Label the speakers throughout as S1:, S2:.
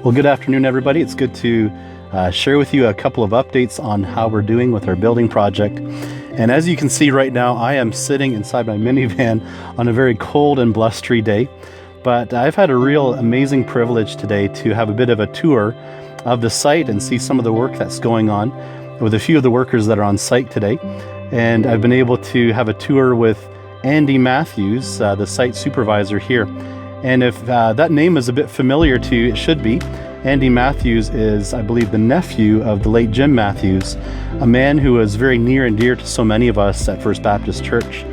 S1: Well, good afternoon, everybody. It's good to share with you a couple of updates on how we're doing with our building project. And as you can see right now, I am sitting inside my minivan on a very cold and blustery day. But I've had a real amazing privilege today to have a bit of a tour of the site and see some of the work that's going on with a few of the workers that are on site today. And I've been able to have a tour with Andy Matthews, the site supervisor here. And if that name is a bit familiar to you, it should be. Andy Matthews is, I believe, the nephew of the late Jim Matthews, a man who was very near and dear to so many of us at First Baptist Church.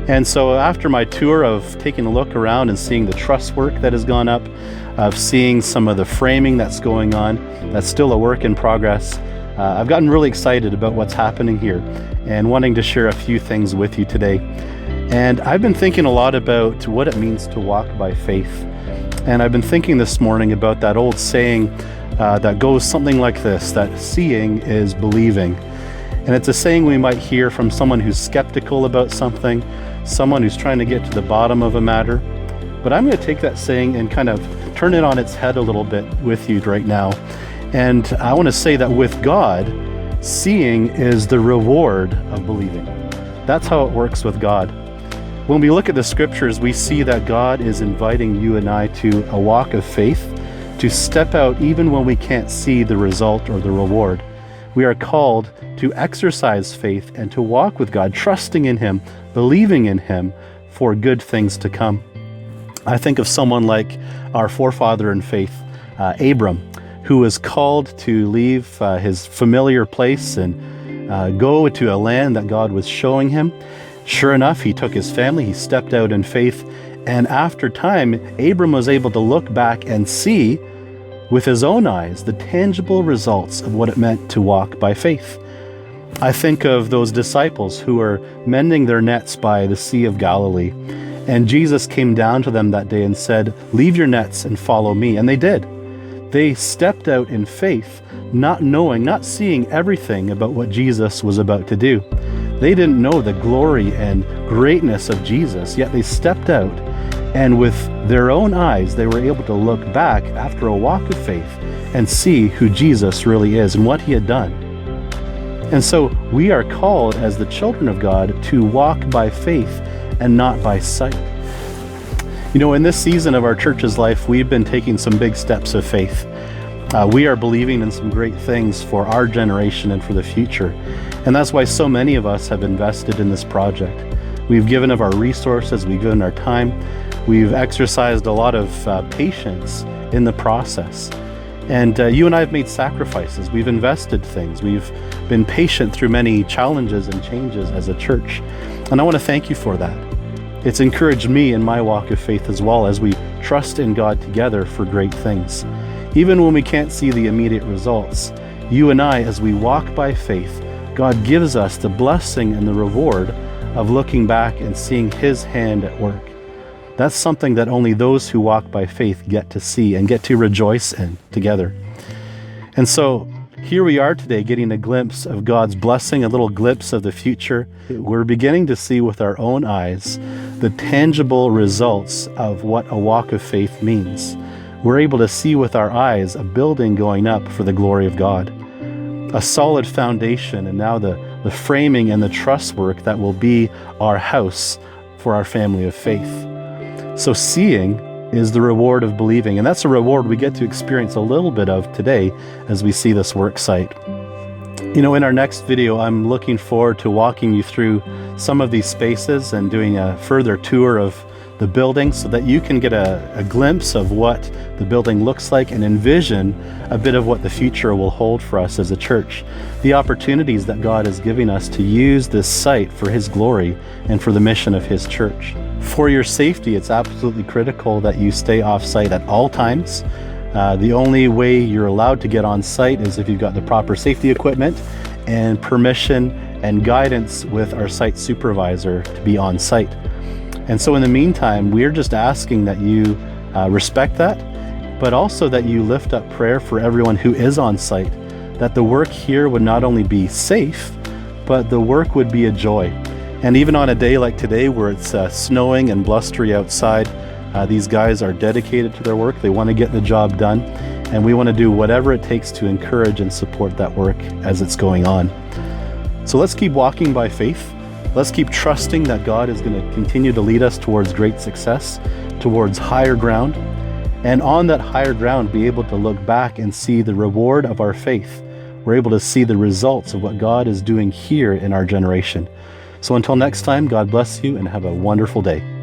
S1: And so after my tour of taking a look around and seeing the truss work that has gone up, of seeing some of the framing that's going on, that's still a work in progress, I've gotten really excited about what's happening here and wanting to share a few things with you today. And I've been thinking a lot about what it means to walk by faith. And I've been thinking this morning about that old saying that goes something like this, that seeing is believing. And it's a saying we might hear from someone who's skeptical about something, someone who's trying to get to the bottom of a matter. But I'm going to take that saying and kind of turn it on its head a little bit with you right now. And I want to say that with God, seeing is the reward of believing. That's how it works with God. When we look at the scriptures, we see that God is inviting you and I to a walk of faith, to step out even when we can't see the result or the reward. We are called to exercise faith and to walk with God, trusting in Him, believing in Him for good things to come. I think of someone like our forefather in faith, Abram, who was called to leave his familiar place and go to a land that God was showing him. Sure enough, he took his family, he stepped out in faith, and after time, Abram was able to look back and see with his own eyes the tangible results of what it meant to walk by faith. I think of those disciples who were mending their nets by the Sea of Galilee, and Jesus came down to them that day and said, "Leave your nets and follow me," and they did. They stepped out in faith, not knowing, not seeing everything about what Jesus was about to do. They didn't know the glory and greatness of Jesus, yet they stepped out, and with their own eyes, they were able to look back after a walk of faith and see who Jesus really is and what He had done. And so we are called as the children of God to walk by faith and not by sight. You know, in this season of our church's life, we've been taking some big steps of faith. We are believing in some great things for our generation and for the future. And that's why so many of us have invested in this project. We've given of our resources, we've given our time, we've exercised a lot of patience in the process. And you and I have made sacrifices. We've invested things. We've been patient through many challenges and changes as a church. And I want to thank you for that. It's encouraged me in my walk of faith as well, as we trust in God together for great things. Even when we can't see the immediate results, you and I, as we walk by faith, God gives us the blessing and the reward of looking back and seeing His hand at work. That's something that only those who walk by faith get to see and get to rejoice in together. And so here we are today, getting a glimpse of God's blessing, a little glimpse of the future. We're beginning to see with our own eyes the tangible results of what a walk of faith means. We're able to see with our eyes a building going up for the glory of God, a solid foundation, and now the framing and the truss work that will be our house for our family of faith. So seeing is the reward of believing, and that's a reward we get to experience a little bit of today as we see this work site. You know, in our next video, I'm looking forward to walking you through some of these spaces and doing a further tour of the building so that you can get a glimpse of what the building looks like and envision a bit of what the future will hold for us as a church. The opportunities that God is giving us to use this site for His glory and for the mission of His church. For your safety, it's absolutely critical that you stay off-site at all times. The only way you're allowed to get on site is if you've got the proper safety equipment and permission and guidance with our site supervisor to be on site. And so in the meantime, we're just asking that you respect that, but also that you lift up prayer for everyone who is on site, that the work here would not only be safe, but the work would be a joy. And even on a day like today where it's snowing and blustery outside, these guys are dedicated to their work. They want to get the job done. And we want to do whatever it takes to encourage and support that work as it's going on. So let's keep walking by faith. Let's keep trusting that God is going to continue to lead us towards great success, towards higher ground. And on that higher ground, be able to look back and see the reward of our faith. We're able to see the results of what God is doing here in our generation. So until next time, God bless you and have a wonderful day.